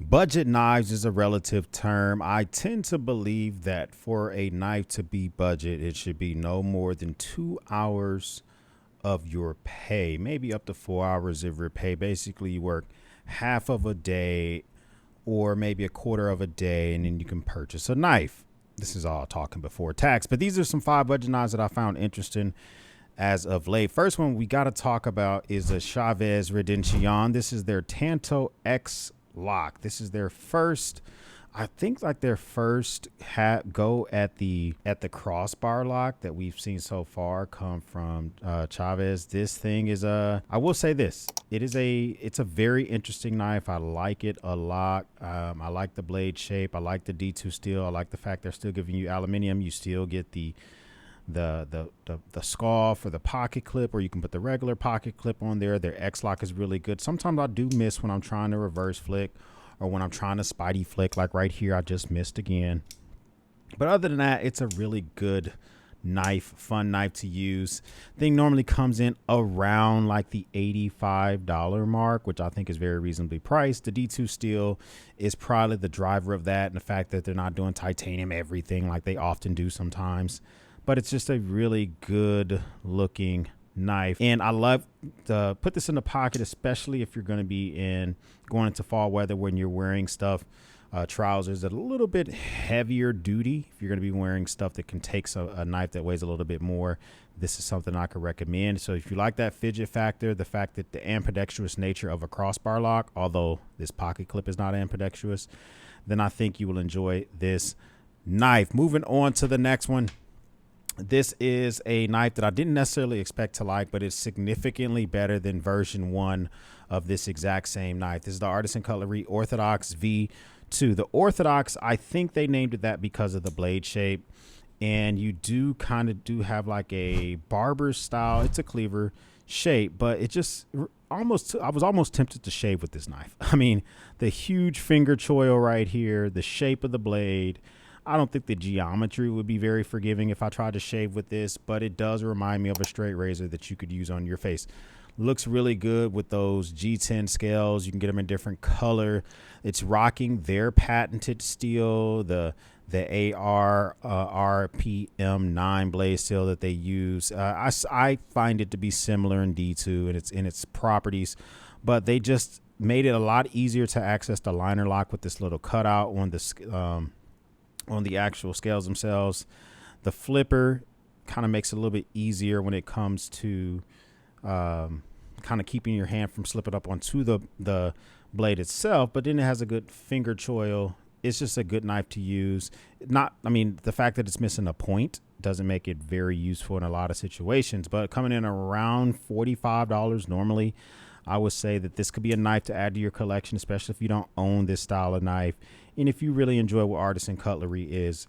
budget knives is a relative term. I tend to believe that for a knife to be budget, it should be no more than 2 hours of your pay, maybe up to 4 hours of your pay. Basically, you work half of a day or maybe a quarter of a day, and then you can purchase a knife. This is all talking before tax, but these are some 5 budget knives that I found interesting as of late. First one we got to talk about is a Chaves Red Tanto. This is their Tanto X lock. This is their first, I think, like their first go at the crossbar lock that we've seen so far come from Chaves. This thing is I will say this, it's a very interesting knife. I like it a lot. I like the blade shape. I like the D2 steel. I like the fact they're still giving you aluminum. You still get the skull for the pocket clip, or you can put the regular pocket clip on there. Their X lock is really good. Sometimes I do miss when I'm trying to reverse flick, or when I'm trying to spidey flick, like right here, I just missed again. But other than that, it's a really good knife, fun knife to use. Thing normally comes in around like the $85 mark, which I think is very reasonably priced. The D2 steel is probably the driver of that, and the fact that they're not doing titanium everything like they often do sometimes. But it's just a really good looking knife, and I love to put this in the pocket, especially if you're going to be going into fall weather when you're wearing stuff, trousers that are a little bit heavier duty. If you're going to be wearing stuff that can take a knife that weighs a little bit more, this is something I could recommend. So if you like that fidget factor, the fact that the ambidextrous nature of a crossbar lock, although this pocket clip is not ambidextrous, then I think you will enjoy this knife. Moving on to the next one. This is a knife that I didn't necessarily expect to like, but it's significantly better than version 1 of this exact same knife. This is the Artisan Cutlery Orthodox V2. The Orthodox, I think they named it that because of the blade shape. And you do have like a barber style. It's a cleaver shape, but it just I was almost tempted to shave with this knife. I mean, the huge finger choil right here, the shape of the blade. I don't think the geometry would be very forgiving if I tried to shave with this, but it does remind me of a straight razor that you could use on your face. Looks really good with those G10 scales. You can get them in different color. It's rocking their patented steel, the AR RPM9 blade steel that they use. I find it to be similar in D2 and in its properties, but they just made it a lot easier to access the liner lock with this little cutout on the actual scales themselves. The flipper kind of makes it a little bit easier when it comes to kind of keeping your hand from slipping up onto the blade itself, but then it has a good finger choil. It's just a good knife to use. The fact that it's missing a point doesn't make it very useful in a lot of situations, but coming in around $45 normally, I would say that this could be a knife to add to your collection, especially if you don't own this style of knife and if you really enjoy what Artisan Cutlery is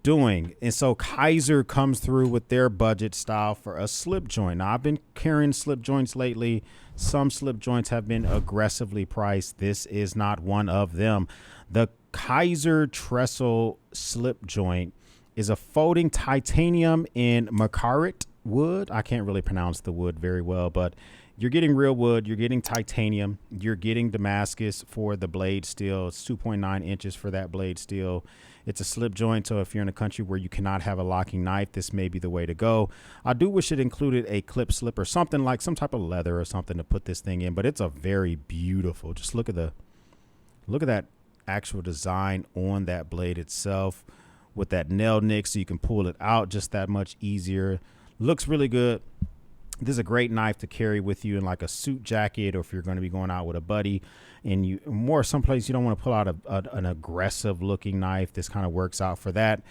doing. And so Kizer comes through with their budget style for a slip joint. Now, I've been carrying slip joints lately. Some slip joints have been aggressively priced. This is not one of them. The Kizer Trestle slip joint is a folding titanium in Macarit wood. I can't really pronounce the wood very well, but you're getting real wood, you're getting titanium, you're getting Damascus for the blade steel. It's 2.9 inches for that blade steel. It's a slip joint, so if you're in a country where you cannot have a locking knife, this may be the way to go. I do wish it included a clip slip or something, like some type of leather or something to put this thing in, but it's a very beautiful, just look at that actual design on that blade itself with that nail nick, so you can pull it out just that much easier. Looks really good. This is a great knife to carry with you in like a suit jacket, or if you're going to be going out with a buddy and someplace you don't want to pull out an aggressive looking knife. This kind of works out for that.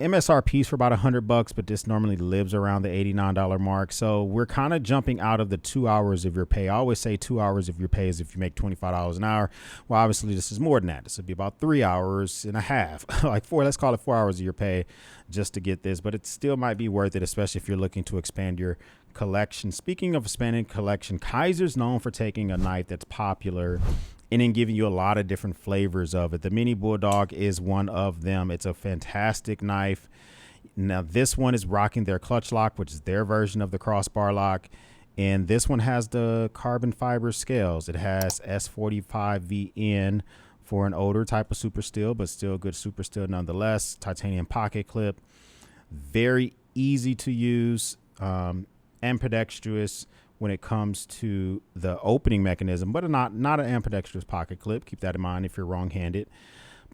MSRP is for about $100, but this normally lives around the $89 mark. So we're kind of jumping out of the 2 hours of your pay. I always say 2 hours of your pay is if you make $25 an hour. Well, obviously this is more than that. This would be about 3 hours and a half, let's call it 4 hours of your pay just to get this, but it still might be worth it, especially if you're looking to expand your collection. Speaking of expanding collection, Kizer's known for taking a knife that's popular and then giving you a lot of different flavors of it. The Mini Bulldog is one of them. It's a fantastic knife. Now, this one is rocking their clutch lock, which is their version of the crossbar lock. And this one has the carbon fiber scales. It has S45VN for an older type of super steel, but still good super steel nonetheless. Titanium pocket clip, very easy to use, ambidextrous when it comes to the opening mechanism, but not an ambidextrous pocket clip. Keep that in mind if you're wrong-handed.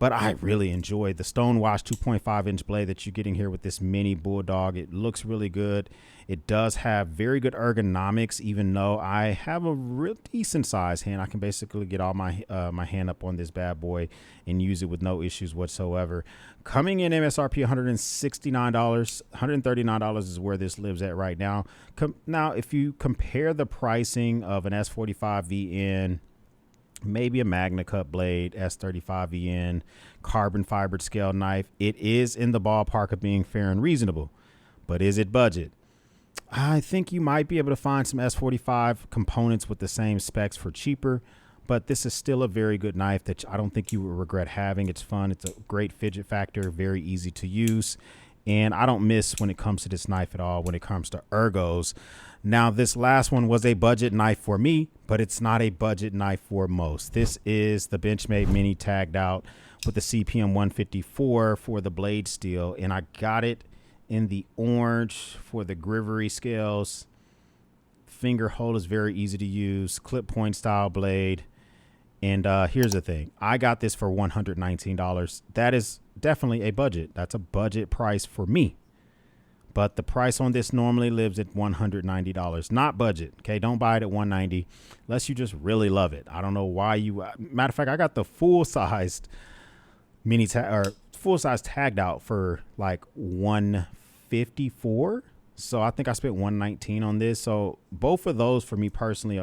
But I really enjoy the Stonewash 2.5-inch blade that you're getting here with this Mini Bulldog. It looks really good. It does have very good ergonomics, even though I have a real decent size hand. I can basically get all my my hand up on this bad boy and use it with no issues whatsoever. Coming in MSRP $169, $139 is where this lives at right now. Now, if you compare the pricing of an S45 VN, maybe a Magna Cut blade, S35 VN, carbon fibered scale knife, it is in the ballpark of being fair and reasonable. But is it budget? I think you might be able to find some S45 components with the same specs for cheaper, but this is still a very good knife that I don't think you will regret having. It's fun. It's a great fidget factor, very easy to use. And I don't miss when it comes to this knife at all when it comes to ergos. Now, this last one was a budget knife for me, but it's not a budget knife for most. This is the Benchmade Mini Taggedout with the CPM 154 for the blade steel, and I got it in the orange for the Grivery scales. Finger hole is very easy to use, clip point style blade. And here's the thing. I got this for $119. That is definitely a budget. That's a budget price for me. But the price on this normally lives at $190. Not budget. Okay, don't buy it at $190 unless you just really love it. I don't know why you. Matter of fact, I got the full-sized full-size Taggedout for like $154. So I think I spent $119 on this. So both of those for me personally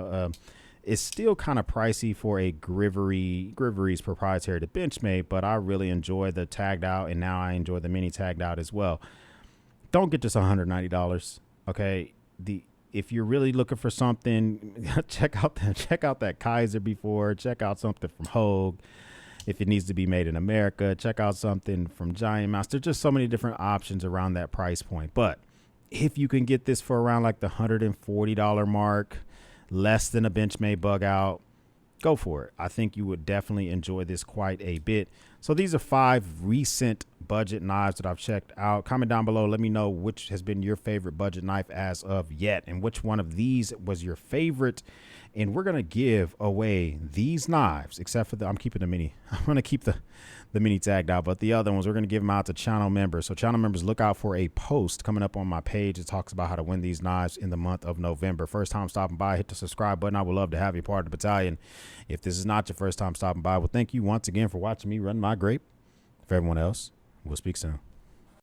is still kind of pricey for a Grivery's proprietary to Benchmade, but I really enjoy the Taggedout, and now I enjoy the Mini Taggedout as well. Don't get this $190. Okay, if you're really looking for something, check out that Kizer before. Check out something from Hogue. If it needs to be made in America, check out something from Giant Mouse. There's just so many different options around that price point. But if you can get this for around like the $140 mark, less than a Benchmade bug out, go for it. I think you would definitely enjoy this quite a bit. So these are 5 recent budget knives that I've checked out. Comment down below. Let me know which has been your favorite budget knife as of yet, and which one of these was your favorite. And we're going to give away these knives, except for I'm keeping the Mini. I'm going to keep the Mini Taggedout, but the other ones, we're going to give them out to channel members. So channel members, look out for a post coming up on my page. It talks about how to win these knives in the month of November. First time stopping by, hit the subscribe button. I would love to have you part of the battalion. If this is not your first time stopping by, well, thank you once again for watching me run my grape. For everyone else, we'll speak soon.